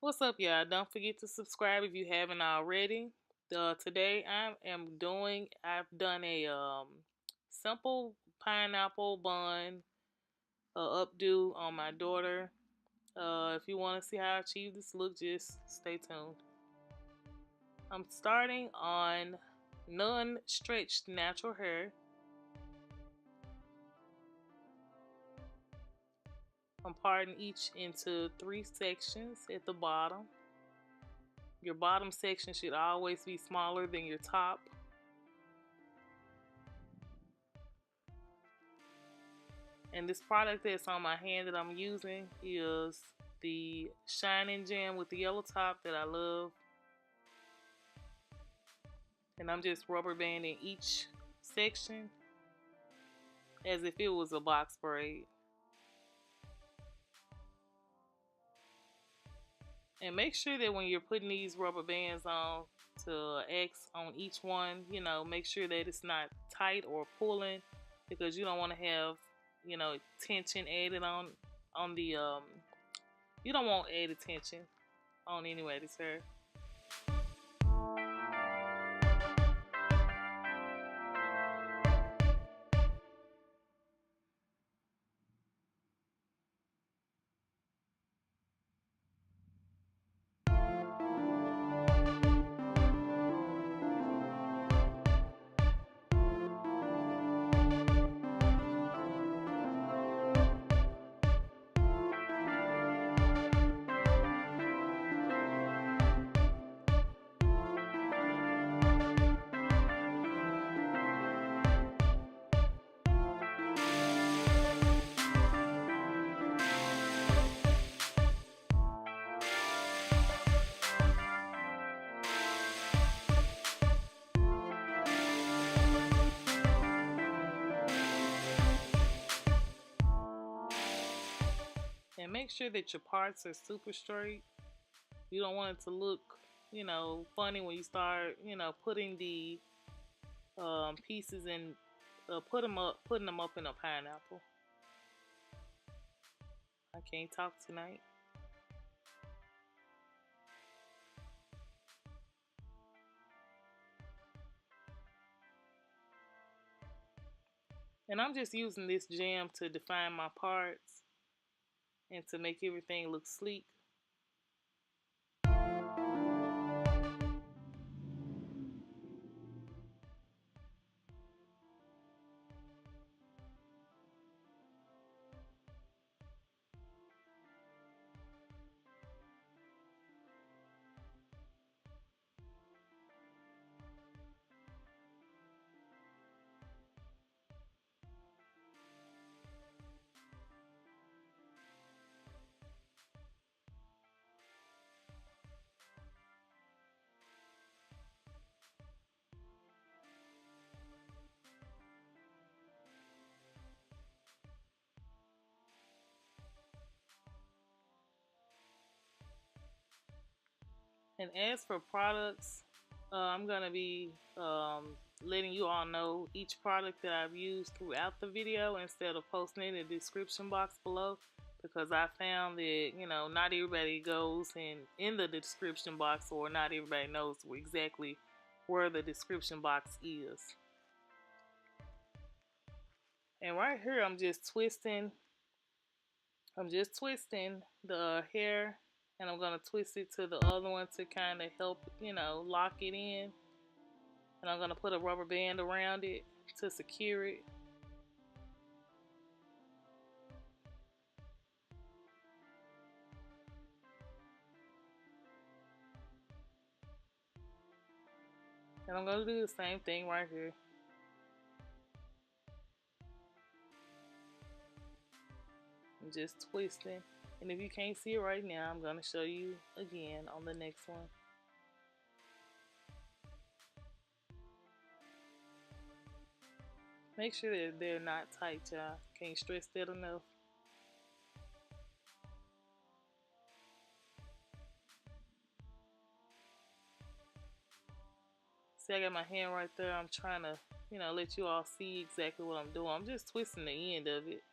What's up, y'all? Don't forget to subscribe if you haven't already. Today I've done a simple pineapple bun updo on my daughter. If you want to see how I achieve this look, just stay tuned. I'm starting on non-stretched natural hair. I'm parting each into 3 sections at the bottom. Your bottom section should always be smaller than your top. And this product that's on my hand that I'm using is the Shining Gem with the yellow top that I love. And I'm just rubber banding each section as if it was a box braid. And make sure that when you're putting these rubber bands on to X on each one, make sure that it's not tight or pulling, because you don't want to have, tension added on the you don't want added tension on anybody's hair. And make sure that your parts are super straight. You don't want it to look, funny when you start, putting the pieces in, putting them up in a pineapple. I can't talk tonight. And I'm just using this jam to define my parts and to make everything look sleek. And as for products, I'm going to be letting you all know each product that I've used throughout the video instead of posting it in the description box below, because I found that, not everybody goes in the description box, or not everybody knows exactly where the description box is. And right here, I'm just twisting the hair, and I'm going to twist it to the other one to kind of help, lock it in. And I'm going to put a rubber band around it to secure it. And I'm going to do the same thing right here. I'm just twisting. And if you can't see it right now, I'm going to show you again on the next one. Make sure that they're not tight, y'all. Can't stress that enough. See, I got my hand right there. I'm trying to, let you all see exactly what I'm doing. I'm just twisting the end of it.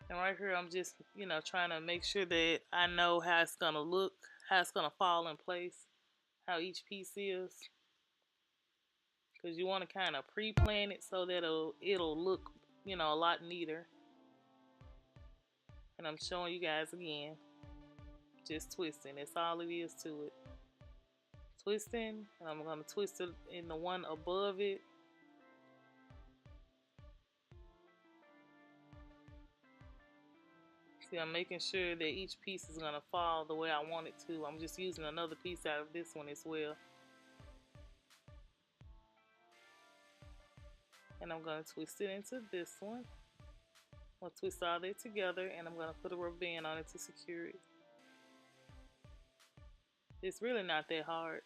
And right here, I'm just, trying to make sure that I know how it's going to look, how it's going to fall in place, how each piece is. Because you want to kind of pre-plan it so that it'll look, a lot neater. And I'm showing you guys again. Just twisting. That's all it is to it. Twisting. And I'm going to twist it in the one above it. See, I'm making sure that each piece is going to fall the way I want it to. I'm just using another piece out of this one as well. And I'm going to twist it into this one. I'll twist all that together and I'm going to put a rubber band on it to secure it. It's really not that hard.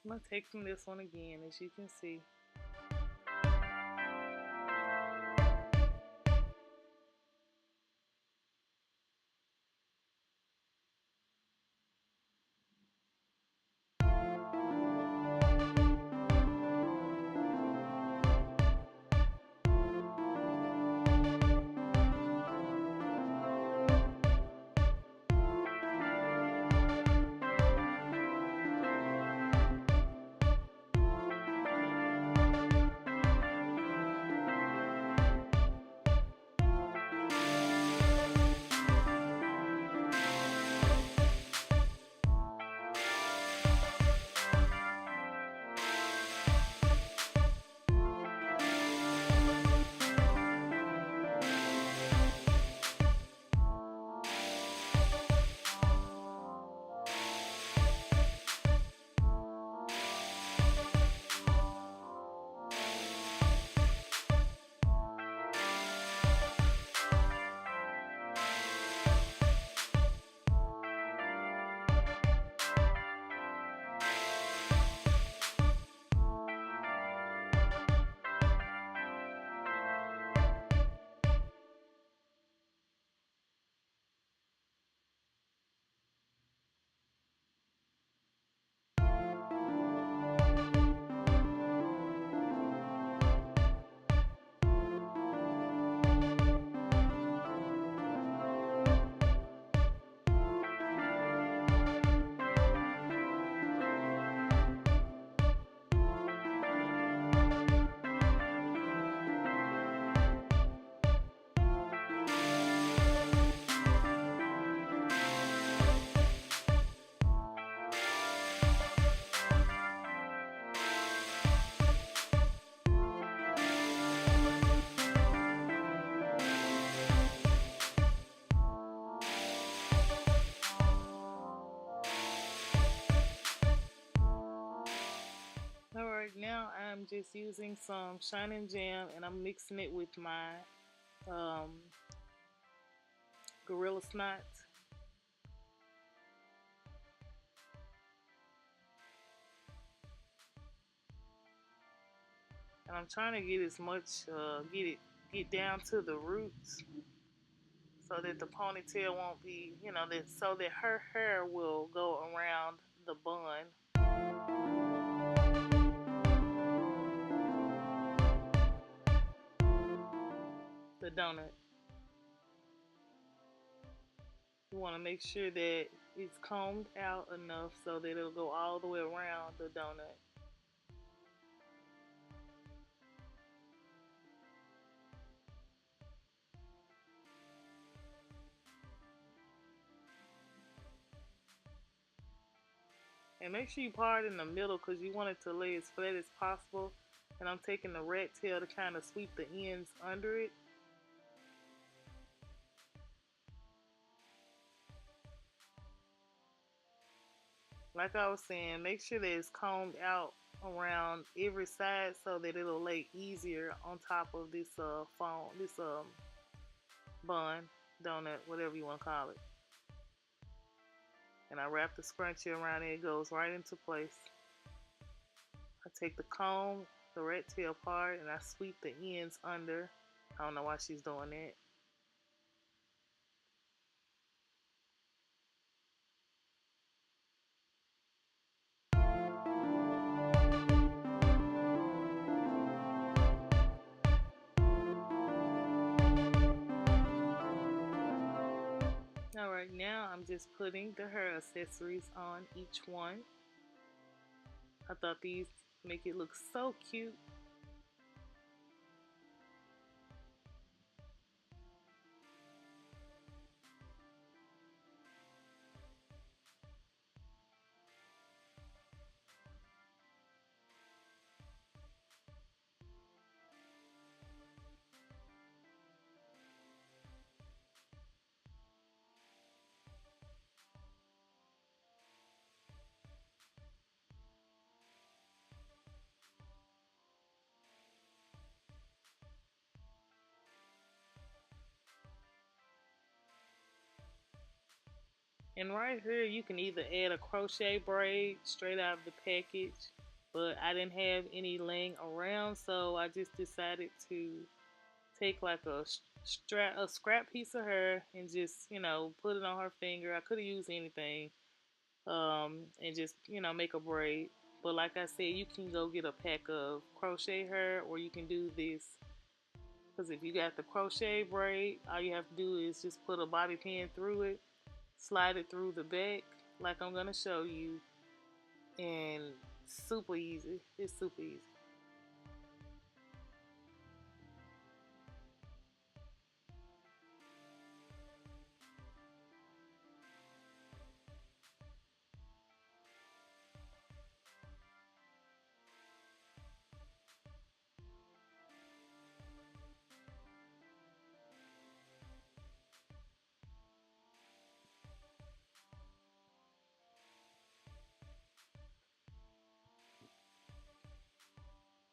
I'm going to take from this one again, as you can see. Alright, now I'm just using some Shining Jam and I'm mixing it with my Gorilla Snot. And I'm trying to get as much, get down to the roots so that the ponytail won't be, that so that her hair will go around the bun, the donut. You want to make sure that it's combed out enough so that it'll go all the way around the donut. And make sure you part in the middle because you want it to lay as flat as possible. And I'm taking the rat tail to kind of sweep the ends under it. Like I was saying, make sure that it's combed out around every side so that it'll lay easier on top of this foam, this bun, donut, whatever you want to call it. And I wrap the scrunchie around it. It goes right into place. I take the comb, the rat tail part, and I sweep the ends under. I don't know why she's doing that. Alright, now I'm just putting the hair accessories on each one. I thought these make it look so cute. And right here you can either add a crochet braid straight out of the package, but I didn't have any laying around, so I just decided to take like a scrap piece of hair and just put it on her finger. I could have used anything, and just make a braid. But like I said, you can go get a pack of crochet hair, or you can do this. Because if you got the crochet braid, all you have to do is just put a bobby pin through it, slide it through the back like I'm gonna show you, and super easy. It's super easy.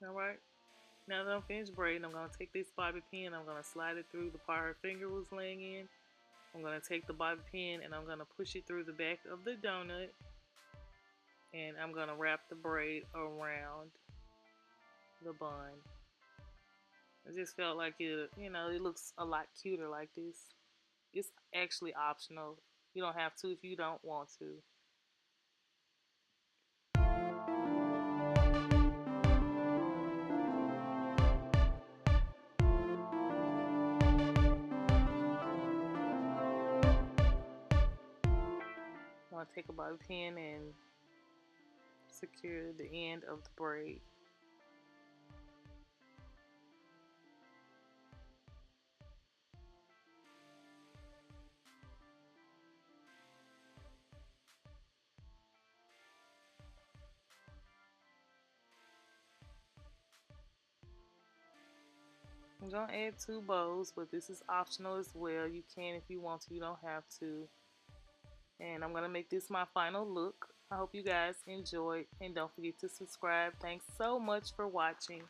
Alright, now that I'm finished braiding, I'm going to take this bobby pin, I'm going to slide it through the part her finger was laying in. I'm going to take the bobby pin and I'm going to push it through the back of the donut, and I'm going to wrap the braid around the bun. I just felt like it looks a lot cuter like this. It's actually optional. You don't have to if you don't want to. I'm going to take a bobby pin and secure the end of the braid. I'm going to add 2 bows, but this is optional as well. You can if you want to, you don't have to. And I'm going to make this my final look. I hope you guys enjoyed, and don't forget to subscribe. Thanks so much for watching.